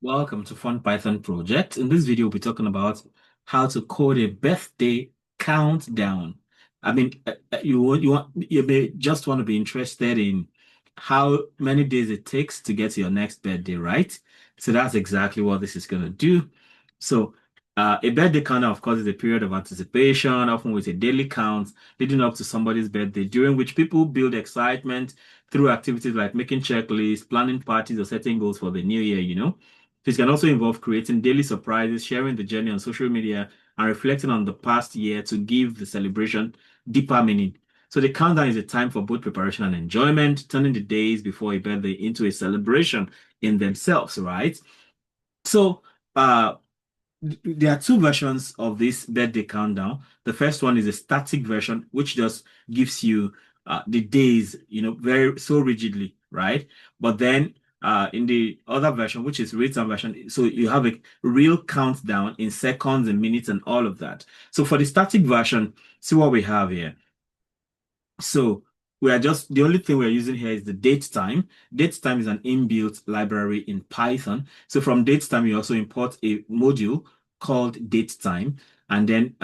Welcome to Fun Python Project. In this video, we'll be talking about how to code a birthday countdown. You may just want to be interested in how many days it takes to get to your next birthday, right? So that's exactly what this is going to do. So, a birthday countdown, of course, is a period of anticipation, often with a daily count leading up to somebody's birthday, during which people build excitement through activities like making checklists, planning parties, or setting goals for the new year. This can also involve creating daily surprises, sharing the journey on social media, and reflecting on the past year to give the celebration deeper meaning. So the countdown is a time for both preparation and enjoyment, turning the days before a birthday into a celebration in themselves, right? So uh there are two versions of this birthday countdown. The first one is a static version, which just gives you the days, very so rigidly, right? But then in the other version, which is written version, so you have a real countdown in seconds and minutes and all of that. So for the static version, see what we have here. So we are just the only thing we're using here is the DateTime. DateTime is an inbuilt library in Python. So from DateTime, you also import a module called DateTime. And then,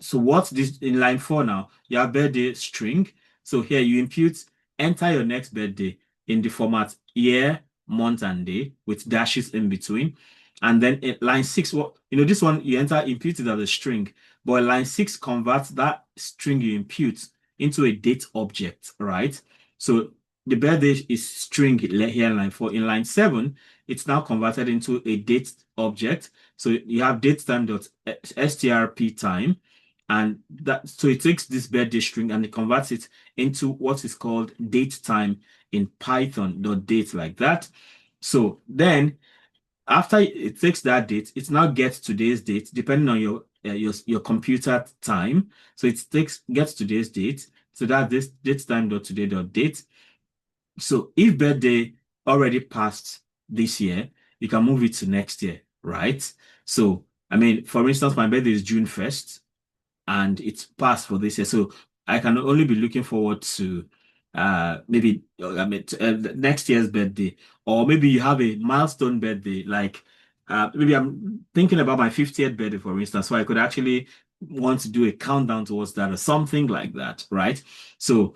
so what's this in line 4 now? Your birthday string. So here you enter your next birthday in the format year, month, and day with dashes in between. And then in line 6, this one you impute it as a string, but line 6 converts that string you impute into a date object, right? So the birthday is string here in line 4. In line 7, it's now converted into a date object. So you have datetime.strp time. And that so it takes this birthday string and it converts it into what is called date time in Python.date like that. So then after it takes that date, it now gets today's date depending on your computer time. So it gets today's date. So that this date time dot today dot date. So if birthday already passed this year, you can move it to next year, right? So for instance, my birthday is June 1st and it's passed for this year. So I can only be looking forward to maybe next year's birthday, or maybe you have a milestone birthday, like maybe I'm thinking about my 50th birthday, for instance. So I could actually want to do a countdown towards that or something like that, right? So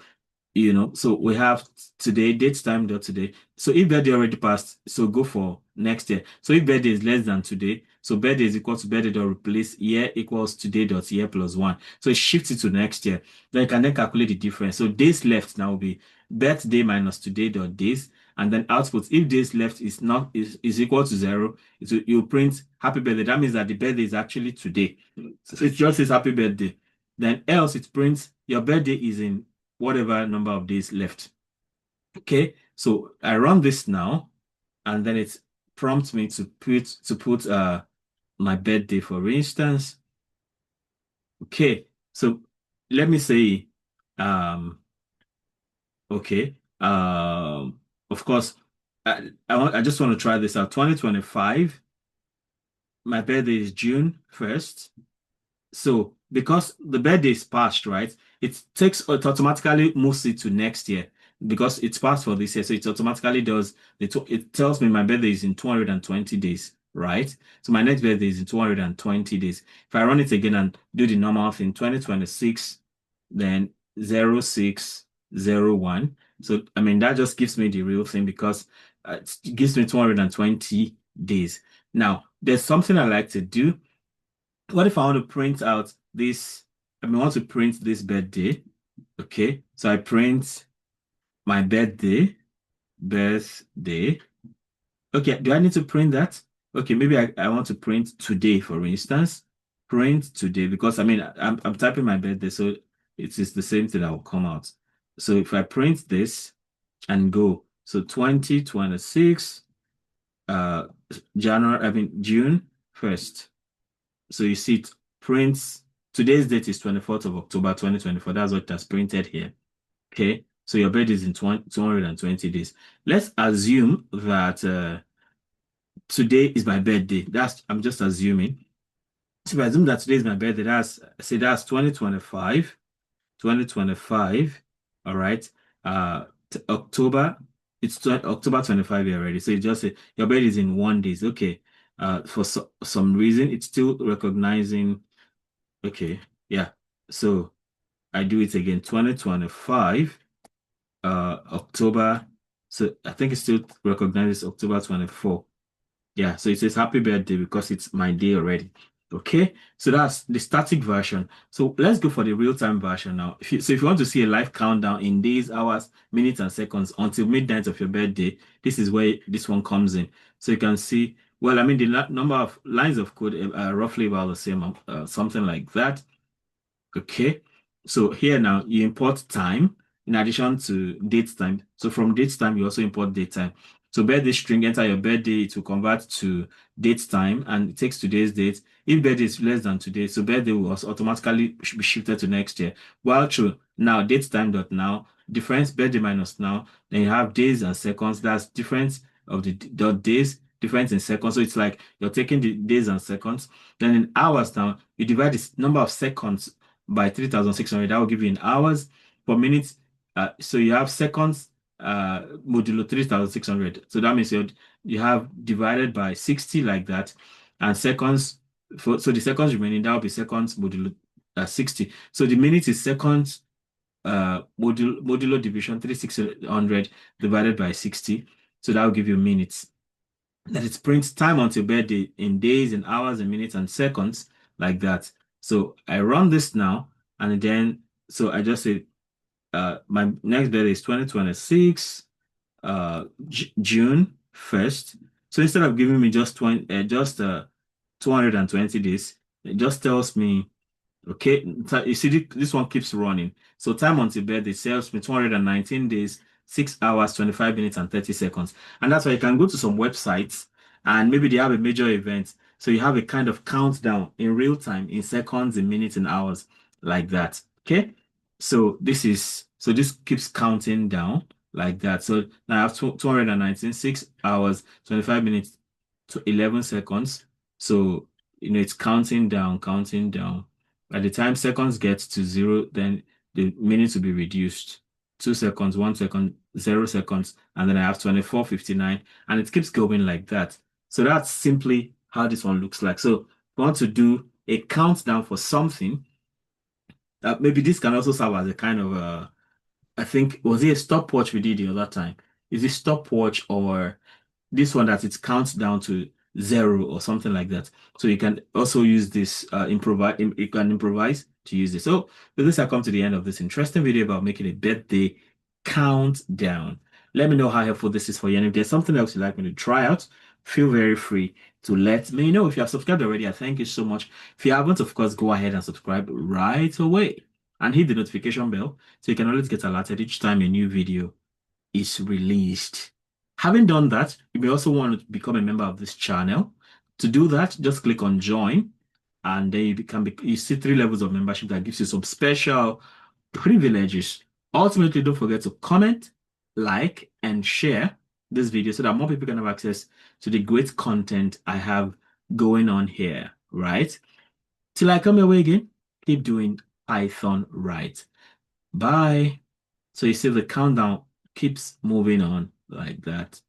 so we have today, date time dot today. So if birthday already passed, so go for next year. So if birthday is less than today, so birthday is equal to birthday dot replace year equals today dot year plus one. So it shifts it to next year. Then you can then calculate the difference. So days left now will be birthday minus today dot days. And then output, if days left is equal to 0, you print happy birthday. That means that the birthday is actually today. So it just says happy birthday. Then else it prints your birthday is in whatever number of days left. Okay, so I run this now, and then it prompts me to put my birthday, for instance. Okay, so let me say okay, of course, I just want to try this out. 2025, my birthday is June 1st. So because the birthday is passed, right? It automatically moves it to next year because it's passed for this year. So it automatically does it tells me my birthday is in 220 days, right? So my next birthday is in 220 days. If I run it again and do the normal thing, 2026, then 0601. So that just gives me the real thing because it gives me 220 days. Now, there's something I like to do. What if I want to print out this? I want to print this birthday. Okay, so I print my birthday. Okay, do I need to print that? Okay, maybe I want to print today, for instance. Print today, because I'm typing my birthday, so it is the same thing that will come out. So if I print this and go, so 2026, June 1st. So you see it prints, today's date is 24th of October 2024. That's what it has printed here. Okay. So your birthday is in 220 days. Let's assume that today is my birthday. I'm just assuming. So if I assume that today is my birthday, that's 2025. 2025. All right. October. it's October 25 here already. So you just say your birthday is in 1 day. Okay. For some reason, it's still recognizing. Okay. Yeah. So I do it again. 2025, October. So I think it still recognizes October 24. Yeah, so it says happy birthday because it's my day already. Okay, so that's the static version. So let's go for the real-time version now. If you want to see a live countdown in days, hours, minutes, and seconds until midnight of your birthday, this is where this one comes in. So you can see, well, I mean, the number of lines of code are roughly about the same, something like that. Okay. So here now you import time in addition to date time. So from date time, you also import date time. So birthday string, enter your birthday, it will convert to date time and it takes today's date. If birthday is less than today, so birthday will also automatically be shifted to next year. While true, now date time dot now, difference birthday minus now, then you have days and seconds. That's difference of the dot days, difference in seconds. So it's like you're taking the days and seconds. Then in hours now, you divide this number of seconds by 3,600. That will give you in hours per minute. So you have seconds modulo 3,600. So that means you have divided by 60 like that. And seconds, so the seconds remaining, that will be seconds modulo 60. So the minute is seconds modulo division 3,600 divided by 60. So that will give you minutes. That it prints time until birthday in days, in hours, in minutes, and seconds, like that. So I run this now, and then so I just say my next birthday is 2026, June 1st. So instead of giving me just 220 days, it just tells me. Okay, so you see, this one keeps running. So time until birthday saves me 219 days, 6 hours, 25 minutes, and 30 seconds. And that's why you can go to some websites and maybe they have a major event. So you have a kind of countdown in real time, in seconds, in minutes, in hours, like that. Okay. So this keeps counting down like that. So now I have 219, 6 hours, 25 minutes to 11 seconds. So, it's counting down, counting down. By the time seconds get to zero, then the minutes will be reduced. 2 seconds, 1 second, 0 seconds, and then I have 24:59, and it keeps going like that. So that's simply how this one looks like. So if you want to do a countdown for something, maybe this can also serve as a kind of I think, was it a stopwatch we did the other time? Is it stopwatch or this one that it counts down to zero or something like that? So you can also use this you can improvise to use this. So with this, I come to the end of this interesting video about making a birthday countdown. Let me know how helpful this is for you. And if there's something else you'd like me to try out, feel very free to let me know. If you have subscribed already, I thank you so much. If you haven't, of course, go ahead and subscribe right away and hit the notification bell so you can always get alerted each time a new video is released. Having done that, you may also want to become a member of this channel. To do that, just click on join and then you see 3 levels of membership that gives you some special privileges. Ultimately, don't forget to comment, like, and share this video so that more people can have access to the great content I have going on here, right? Till I come your way again, keep doing Python right. Bye. So you see the countdown keeps moving on like that.